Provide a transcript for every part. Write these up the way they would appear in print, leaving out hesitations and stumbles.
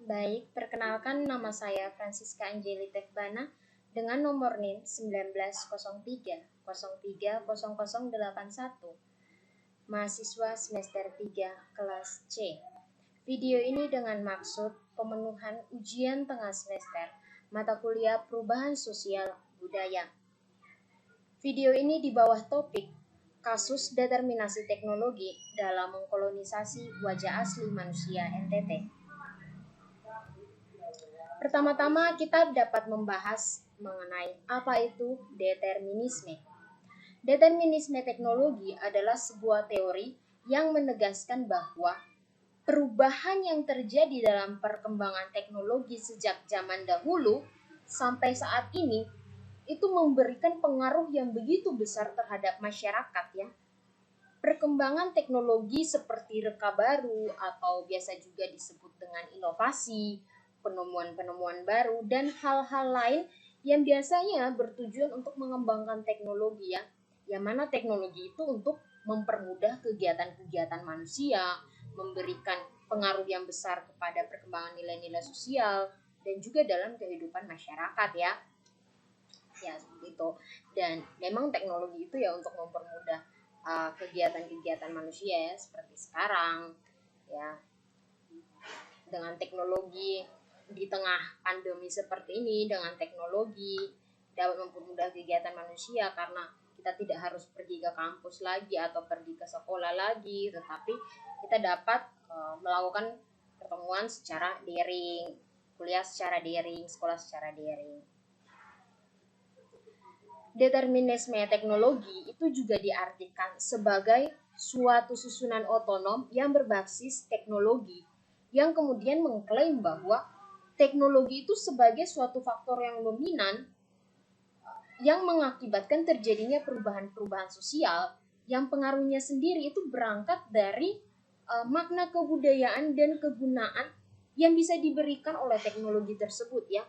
Baik, perkenalkan nama saya Francisca Angeli Tekbana dengan nomor NIM 1903 030081, mahasiswa semester 3 kelas C. Video ini dengan maksud pemenuhan ujian tengah semester mata kuliah Perubahan Sosial Budaya. Video ini di bawah topik kasus determinasi teknologi dalam mengkolonisasi wajah asli manusia NTT. Pertama-tama kita dapat membahas mengenai apa itu determinisme. Determinisme teknologi adalah sebuah teori yang menegaskan bahwa perubahan yang terjadi dalam perkembangan teknologi sejak zaman dahulu sampai saat ini itu memberikan pengaruh yang begitu besar terhadap masyarakat ya. Perkembangan teknologi seperti reka baru atau biasa juga disebut dengan inovasi, penemuan-penemuan baru, dan hal-hal lain yang biasanya bertujuan untuk mengembangkan teknologi ya. Yang mana teknologi itu untuk mempermudah kegiatan-kegiatan manusia, memberikan pengaruh yang besar kepada perkembangan nilai-nilai sosial, dan juga dalam kehidupan masyarakat ya. Ya, seperti itu. Dan memang teknologi itu ya untuk mempermudah kegiatan-kegiatan manusia ya, seperti sekarang ya. Dengan teknologi di tengah pandemi seperti ini, dengan teknologi dapat mempermudah kegiatan manusia karena kita tidak harus pergi ke kampus lagi atau pergi ke sekolah lagi, tetapi kita dapat melakukan pertemuan secara daring, kuliah secara daring, sekolah secara daring. Determinisme teknologi itu juga diartikan sebagai suatu susunan otonom yang berbasis teknologi yang kemudian mengklaim bahwa teknologi itu sebagai suatu faktor yang dominan yang mengakibatkan terjadinya perubahan-perubahan sosial yang pengaruhnya sendiri itu berangkat dari makna kebudayaan dan kegunaan yang bisa diberikan oleh teknologi tersebut ya.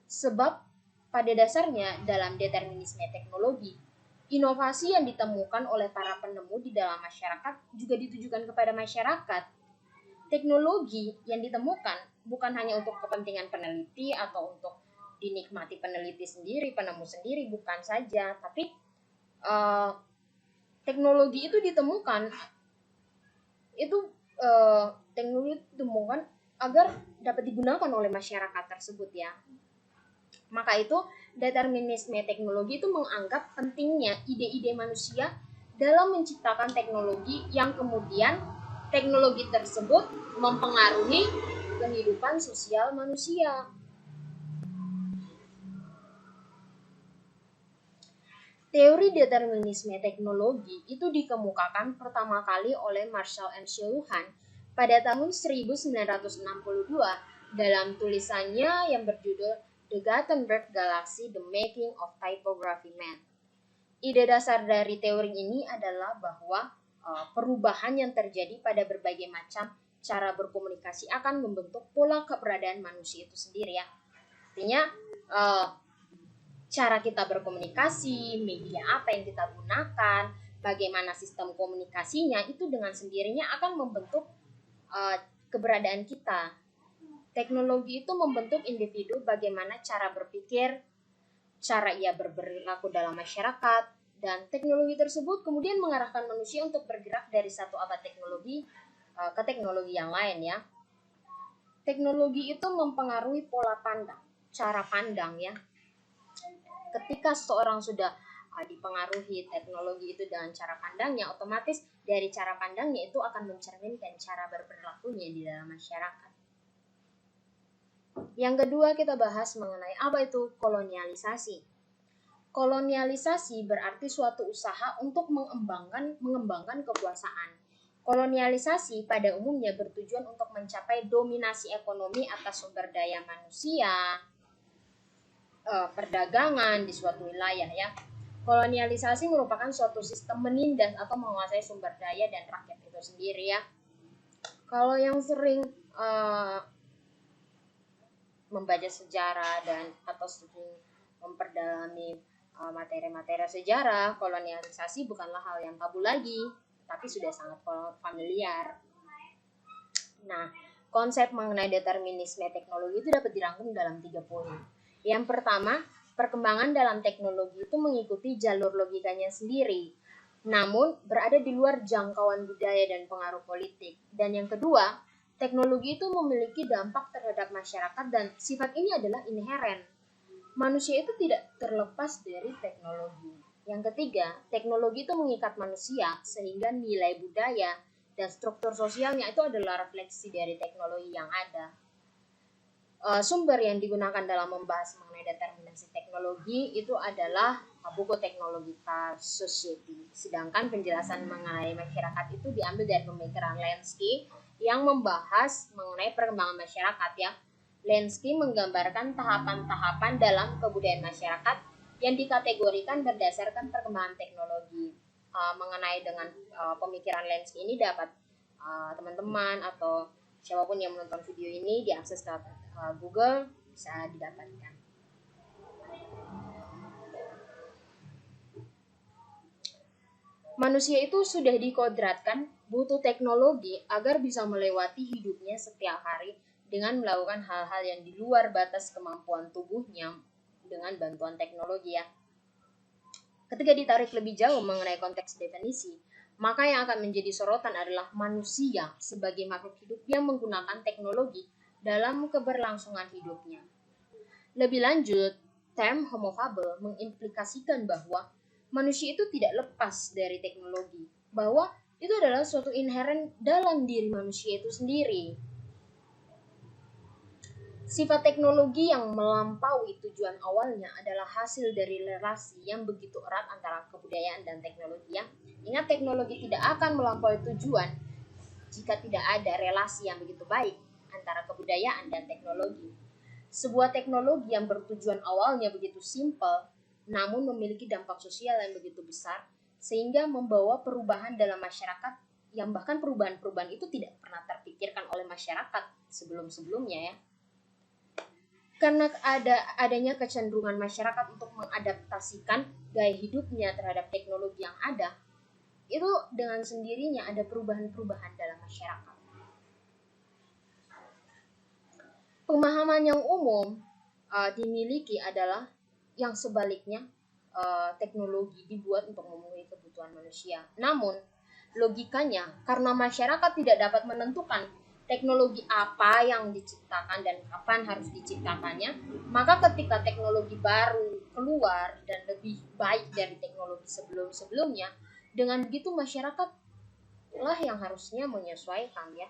Sebab pada dasarnya dalam determinisme teknologi, inovasi yang ditemukan oleh para penemu di dalam masyarakat juga ditujukan kepada masyarakat. Teknologi yang ditemukan bukan hanya untuk kepentingan peneliti atau untuk dinikmati peneliti sendiri, penemu sendiri, bukan saja, tapi teknologi itu ditemukan teknologi ditemukan agar dapat digunakan oleh masyarakat tersebut ya. Maka itu determinisme teknologi itu menganggap pentingnya ide-ide manusia dalam menciptakan teknologi yang kemudian teknologi tersebut mempengaruhi kehidupan sosial manusia. Teori determinisme teknologi itu dikemukakan pertama kali oleh Marshall M. McLuhan pada tahun 1962 dalam tulisannya yang berjudul The Gutenberg Galaxy: The Making of Typography Man. Ide dasar dari teori ini adalah bahwa perubahan yang terjadi pada berbagai macam cara berkomunikasi akan membentuk pola keberadaan manusia itu sendiri ya. Artinya cara kita berkomunikasi, media apa yang kita gunakan, bagaimana sistem komunikasinya itu dengan sendirinya akan membentuk keberadaan kita. Teknologi itu membentuk individu bagaimana cara berpikir, cara ia berperilaku dalam masyarakat, dan teknologi tersebut kemudian mengarahkan manusia untuk bergerak dari satu abad teknologi ke teknologi yang lain ya. Teknologi itu mempengaruhi pola pandang, cara pandang ya. Ketika seseorang sudah dipengaruhi teknologi itu dengan cara pandangnya, otomatis dari cara pandangnya itu akan mencerminkan cara berperilakunya di dalam masyarakat. Yang kedua kita bahas mengenai apa itu kolonialisasi. Kolonialisasi berarti suatu usaha untuk mengembangkan kekuasaan. Kolonialisasi pada umumnya bertujuan untuk mencapai dominasi ekonomi atas sumber daya manusia, perdagangan di suatu wilayah ya. Kolonialisasi merupakan suatu sistem menindas atau menguasai sumber daya dan rakyat itu sendiri ya. Kalau yang sering membaca sejarah dan atau sering memperdalami materi-materi sejarah, kolonialisasi bukanlah hal yang tabu lagi, tapi sudah sangat familiar. Nah, Konsep mengenai determinisme teknologi itu dapat dirangkum dalam 3 poin. Yang pertama, perkembangan dalam teknologi itu mengikuti jalur logikanya sendiri, namun berada di luar jangkauan budaya dan pengaruh politik. Dan yang kedua, teknologi itu memiliki dampak terhadap masyarakat dan sifat ini adalah inheren. Manusia itu tidak terlepas dari teknologi. Yang ketiga, teknologi itu mengikat manusia sehingga nilai budaya dan struktur sosialnya itu adalah refleksi dari teknologi yang ada. Sumber yang digunakan dalam membahas mengenai determinasi teknologi itu adalah buku Technological Society. Sedangkan penjelasan mengenai masyarakat itu diambil dari pemikiran Lenski yang membahas mengenai perkembangan masyarakat ya. Lenski menggambarkan tahapan-tahapan dalam kebudayaan masyarakat yang dikategorikan berdasarkan perkembangan teknologi. Mengenai dengan pemikiran Lenski ini dapat teman-teman atau siapapun yang menonton video ini diakses ke Google bisa didapatkan. Manusia itu sudah dikodratkan butuh teknologi agar bisa melewati hidupnya setiap hari dengan melakukan hal-hal yang di luar batas kemampuan tubuhnya dengan bantuan teknologi ya. Ketika ditarik lebih jauh mengenai konteks definisi, maka yang akan menjadi sorotan adalah manusia sebagai makhluk hidup yang menggunakan teknologi dalam keberlangsungan hidupnya. Lebih lanjut, term homo faber mengimplikasikan bahwa manusia itu tidak lepas dari teknologi, bahwa itu adalah suatu inheren dalam diri manusia itu sendiri. Sifat teknologi yang melampaui tujuan awalnya adalah hasil dari relasi yang begitu erat antara kebudayaan dan teknologi ya. Ingat, teknologi tidak akan melampaui tujuan jika tidak ada relasi yang begitu baik antara kebudayaan dan teknologi. Sebuah teknologi yang bertujuan awalnya begitu simpel, namun memiliki dampak sosial yang begitu besar, sehingga membawa perubahan dalam masyarakat yang bahkan perubahan-perubahan itu tidak pernah terpikirkan oleh masyarakat sebelum-sebelumnya ya. Karena adanya kecenderungan masyarakat untuk mengadaptasikan gaya hidupnya terhadap teknologi yang ada, itu dengan sendirinya ada perubahan-perubahan dalam masyarakat. Pemahaman yang umum dimiliki adalah yang sebaliknya, teknologi dibuat untuk memenuhi kebutuhan manusia. Namun, logikanya, karena masyarakat tidak dapat menentukan teknologi apa yang diciptakan dan kapan harus diciptakannya, maka ketika teknologi baru keluar dan lebih baik dari teknologi sebelum-sebelumnya, dengan begitu masyarakat lah yang harusnya menyesuaikan ya.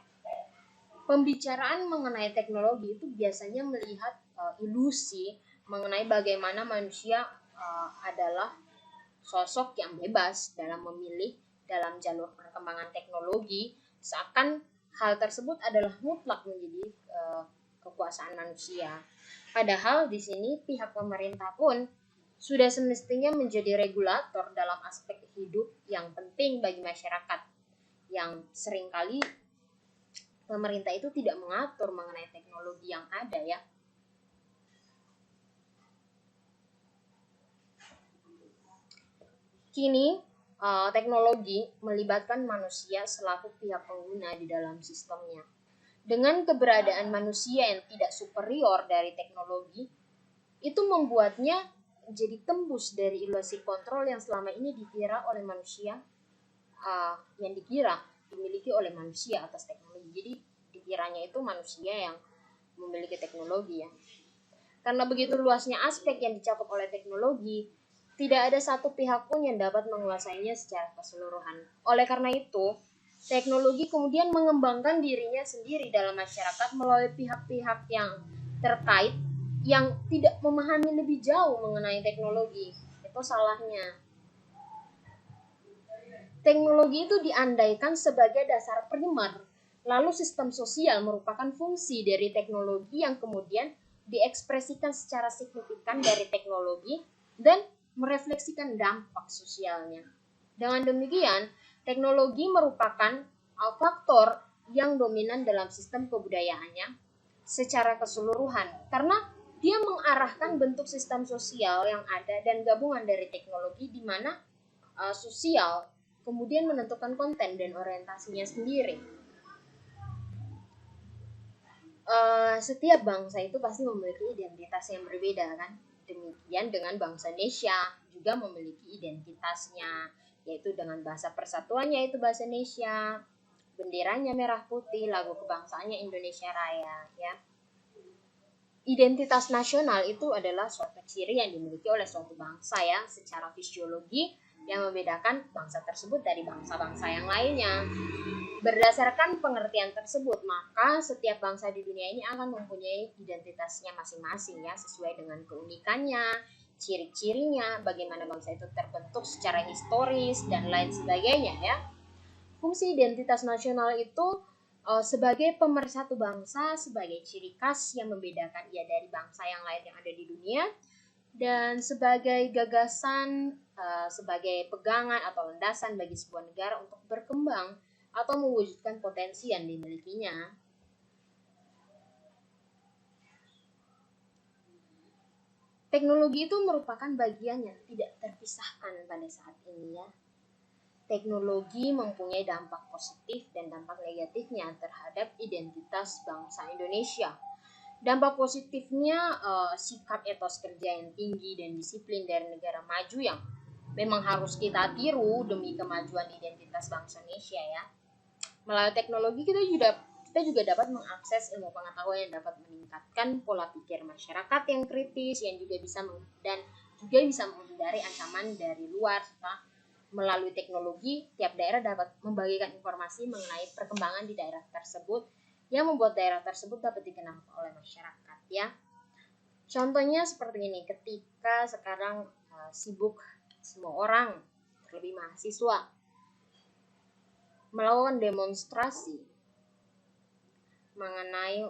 Pembicaraan mengenai teknologi itu biasanya melihat ilusi mengenai bagaimana manusia adalah sosok yang bebas dalam memilih dalam jalur perkembangan teknologi, seakan hal tersebut adalah mutlak menjadi kekuasaan manusia. Padahal di sini pihak pemerintah pun sudah semestinya menjadi regulator dalam aspek hidup yang penting bagi masyarakat, yang seringkali pemerintah itu tidak mengatur mengenai teknologi yang ada ya. Kini teknologi melibatkan manusia selaku pihak pengguna di dalam sistemnya. Dengan keberadaan manusia yang tidak superior dari teknologi, itu membuatnya jadi tembus dari ilusi kontrol yang selama ini dikira oleh manusia, yang dikira dimiliki oleh manusia atas teknologi. Jadi dikiranya itu manusia yang memiliki teknologi ya. Karena begitu luasnya aspek yang dicakup oleh teknologi, tidak ada satu pihak pun yang dapat menguasainya secara keseluruhan. Oleh karena itu, teknologi kemudian mengembangkan dirinya sendiri dalam masyarakat melalui pihak-pihak yang terkait yang tidak memahami lebih jauh mengenai teknologi. Itu salahnya. Teknologi itu diandaikan sebagai dasar primer, lalu sistem sosial merupakan fungsi dari teknologi yang kemudian diekspresikan secara signifikan dari teknologi dan merefleksikan dampak sosialnya. Dengan demikian, teknologi merupakan faktor yang dominan dalam sistem kebudayaannya secara keseluruhan, karena dia mengarahkan bentuk sistem sosial yang ada dan gabungan dari teknologi di mana sosial kemudian menentukan konten dan orientasinya sendiri. setiap bangsa itu pasti memiliki identitas yang berbeda kan. Demikian dengan bangsa Indonesia juga memiliki identitasnya, yaitu dengan bahasa persatuannya itu bahasa Indonesia, benderanya merah putih, lagu kebangsaannya Indonesia Raya ya. Identitas nasional itu adalah suatu ciri yang dimiliki oleh suatu bangsa ya, secara fisiologi yang membedakan bangsa tersebut dari bangsa-bangsa yang lainnya. Berdasarkan pengertian tersebut, maka setiap bangsa di dunia ini akan mempunyai identitasnya masing-masing ya, sesuai dengan keunikannya, ciri-cirinya, bagaimana bangsa itu terbentuk secara historis dan lain sebagainya ya. Fungsi identitas nasional itu sebagai pemersatu bangsa, sebagai ciri khas yang membedakan ia dari bangsa yang lain yang ada di dunia, dan sebagai gagasan, sebagai pegangan atau landasan bagi sebuah negara untuk berkembang atau mewujudkan potensi yang dimilikinya. Teknologi itu merupakan bagian yang tidak terpisahkan pada saat ini ya. Teknologi mempunyai dampak positif dan dampak negatifnya terhadap identitas bangsa Indonesia. Dampak positifnya sikap etos kerja yang tinggi dan disiplin dari negara maju yang memang harus kita tiru demi kemajuan identitas bangsa Indonesia ya. Melalui teknologi kita juga dapat mengakses ilmu pengetahuan yang dapat meningkatkan pola pikir masyarakat yang kritis, yang juga bisa menghindari ancaman dari luar. Serta melalui teknologi, tiap daerah dapat membagikan informasi mengenai perkembangan di daerah tersebut yang membuat daerah tersebut dapat dikenal oleh masyarakat ya. Contohnya seperti ini, ketika sekarang sibuk semua orang, terlebih mahasiswa, melakukan demonstrasi mengenai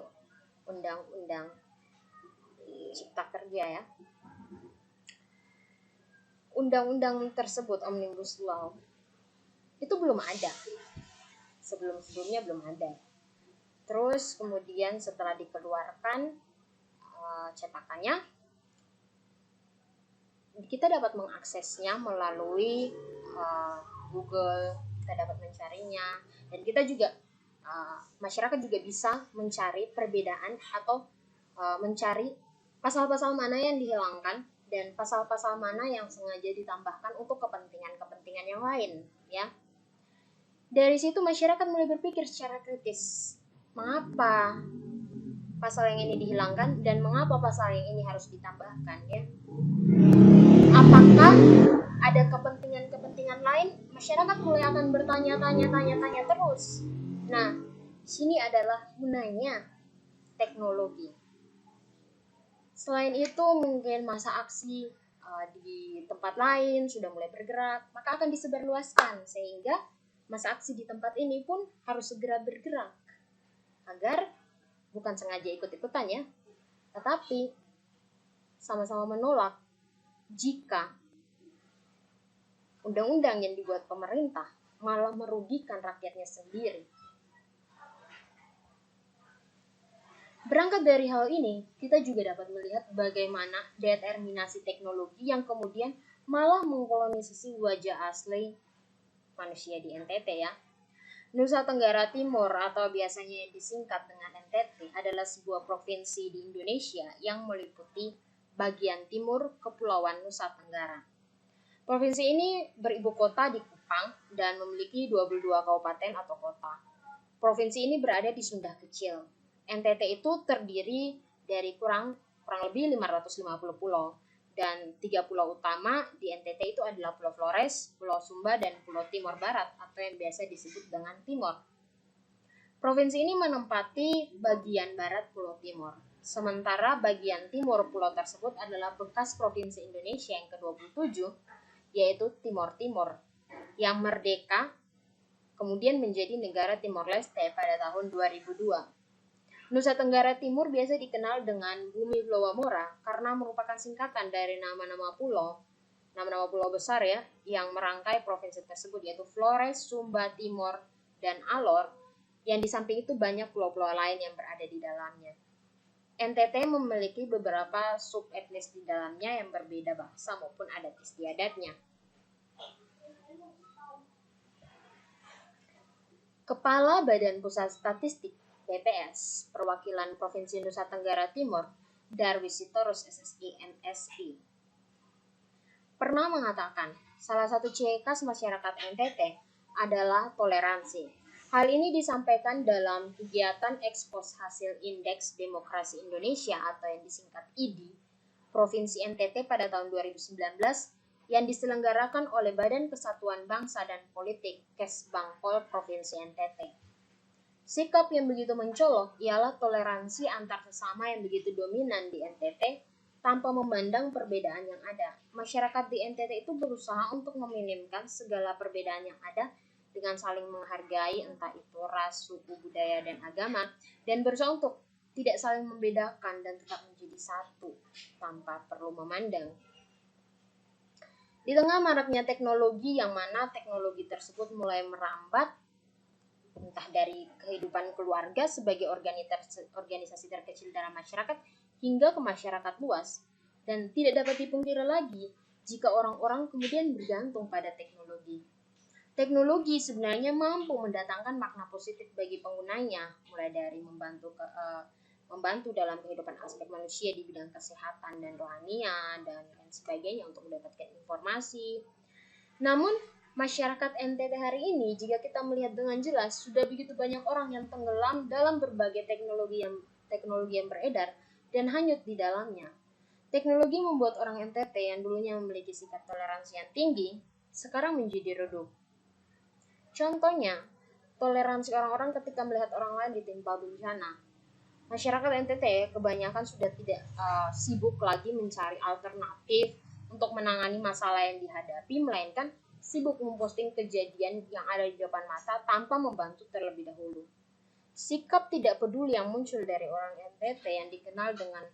undang-undang cipta kerja ya. Undang-undang tersebut, Omnibus Law, itu belum ada. Sebelum-sebelumnya belum ada. Terus kemudian setelah dikeluarkan cetakannya, kita dapat mengaksesnya melalui Google, kita dapat mencarinya, dan kita juga masyarakat juga bisa mencari perbedaan atau mencari pasal-pasal mana yang dihilangkan dan pasal-pasal mana yang sengaja ditambahkan untuk kepentingan-kepentingan yang lain ya. Dari situ masyarakat mulai berpikir secara kritis, mengapa pasal yang ini dihilangkan dan mengapa pasal yang ini harus ditambahkan ya. Apakah ada kepentingan-kepentingan lain? Masyarakat mulai akan bertanya-tanya terus. Nah, sini adalah gunanya teknologi. Selain itu, mungkin masa aksi di tempat lain sudah mulai bergerak, maka akan disebarluaskan sehingga masa aksi di tempat ini pun harus segera bergerak agar bukan sengaja ikut-ikutan ya, tetapi sama-sama menolak jika undang-undang yang dibuat pemerintah malah merugikan rakyatnya sendiri. Berangkat dari hal ini, kita juga dapat melihat bagaimana determinasi teknologi yang kemudian malah mengkolonisasi wajah asli manusia di NTT ya. Nusa Tenggara Timur atau biasanya disingkat dengan NTT adalah sebuah provinsi di Indonesia yang meliputi bagian timur Kepulauan Nusa Tenggara. Provinsi ini beribu kota di Kupang dan memiliki 22 kabupaten atau kota. Provinsi ini berada di Sunda Kecil. NTT itu terdiri dari kurang lebih 550 pulau, dan 3 pulau utama di NTT itu adalah Pulau Flores, Pulau Sumba, dan Pulau Timor Barat atau yang biasa disebut dengan Timor. Provinsi ini menempati bagian barat Pulau Timor, sementara bagian timur pulau tersebut adalah bekas Provinsi Indonesia yang ke-27, yaitu Timor Timur, yang merdeka kemudian menjadi negara Timor Leste pada tahun 2002. Nusa Tenggara Timur biasa dikenal dengan Bumi Pulau Mora karena merupakan singkatan dari nama-nama pulau besar ya, yang merangkai provinsi tersebut, yaitu Flores, Sumba, Timor, dan Alor, yang di samping itu banyak pulau-pulau lain yang berada di dalamnya. NTT memiliki beberapa sub-etnis di dalamnya yang berbeda bahasa maupun adat istiadatnya. Kepala Badan Pusat Statistik PPS, Perwakilan Provinsi Nusa Tenggara Timur, Darwis Sitorus SSI MSI, pernah mengatakan salah satu ciri khas masyarakat NTT adalah toleransi. Hal ini disampaikan dalam kegiatan ekspos hasil Indeks Demokrasi Indonesia atau yang disingkat IDI Provinsi NTT pada tahun 2019 yang diselenggarakan oleh Badan Kesatuan Bangsa dan Politik Kesbangpol Provinsi NTT. Sikap yang begitu mencolok ialah toleransi antar sesama yang begitu dominan di NTT tanpa memandang perbedaan yang ada. Masyarakat di NTT itu berusaha untuk meminimkan segala perbedaan yang ada dengan saling menghargai entah itu ras, suku, budaya, dan agama, dan berusaha untuk tidak saling membedakan dan tetap menjadi satu tanpa perlu memandang. Di tengah maraknya teknologi yang mana teknologi tersebut mulai merambat entah dari kehidupan keluarga sebagai organisasi terkecil dalam masyarakat hingga ke masyarakat luas, dan tidak dapat dipungkiri lagi jika orang-orang kemudian bergantung pada teknologi. Teknologi sebenarnya mampu mendatangkan makna positif bagi penggunanya, mulai dari membantu dalam kehidupan aspek manusia di bidang kesehatan dan rohania dan lain sebagainya untuk mendapatkan informasi. Namun masyarakat NTT hari ini, jika kita melihat dengan jelas, sudah begitu banyak orang yang tenggelam dalam berbagai teknologi yang beredar dan hanyut di dalamnya. Teknologi membuat orang NTT yang dulunya memiliki sikap toleransi yang tinggi, sekarang menjadi redup. Contohnya, toleransi orang-orang ketika melihat orang lain ditimpa bencana. Masyarakat NTT kebanyakan sudah tidak sibuk lagi mencari alternatif untuk menangani masalah yang dihadapi, melainkan sibuk memposting kejadian yang ada di depan mata tanpa membantu terlebih dahulu. Sikap tidak peduli yang muncul dari orang NTT yang dikenal dengan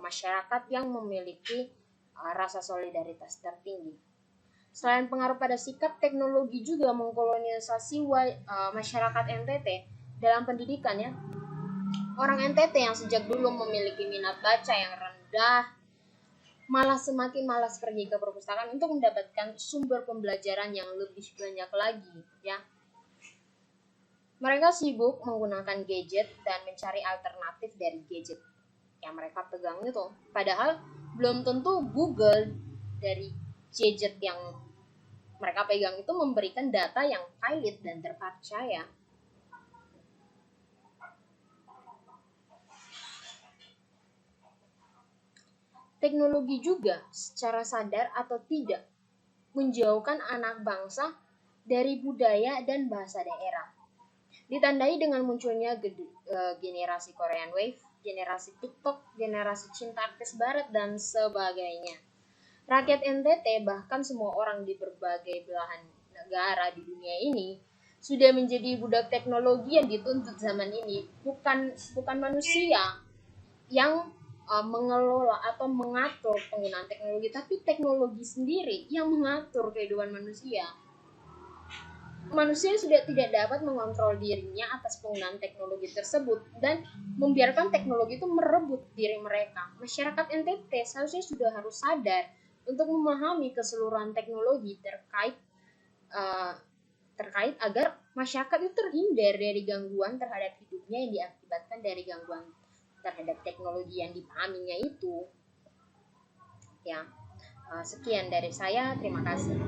masyarakat yang memiliki rasa solidaritas tertinggi. Selain pengaruh pada sikap, teknologi juga mengkolonisasi masyarakat NTT dalam pendidikan ya. Orang NTT yang sejak dulu memiliki minat baca yang rendah malah semakin malas pergi ke perpustakaan untuk mendapatkan sumber pembelajaran yang lebih banyak lagi ya. Mereka sibuk menggunakan gadget dan mencari alternatif dari gadget yang mereka pegang itu. Padahal belum tentu Google dari gadget yang mereka pegang itu memberikan data yang valid dan terpercaya. Teknologi juga secara sadar atau tidak menjauhkan anak bangsa dari budaya dan bahasa daerah. Ditandai dengan munculnya generasi Korean Wave, generasi TikTok, generasi cinta artis barat, dan sebagainya. Rakyat NTT, bahkan semua orang di berbagai belahan negara di dunia ini, sudah menjadi budak teknologi yang dituntut zaman ini. Bukan manusia yang mengelola atau mengatur penggunaan teknologi, tapi teknologi sendiri yang mengatur kehidupan manusia. Manusia sudah tidak dapat mengontrol dirinya atas penggunaan teknologi tersebut dan membiarkan teknologi itu merebut diri mereka. Masyarakat NTT seharusnya sudah harus sadar untuk memahami keseluruhan teknologi terkait agar masyarakat itu terhindar dari gangguan terhadap hidupnya yang diakibatkan dari gangguan terhadap teknologi yang dipahaminya itu. Ya, sekian dari saya. Terima kasih.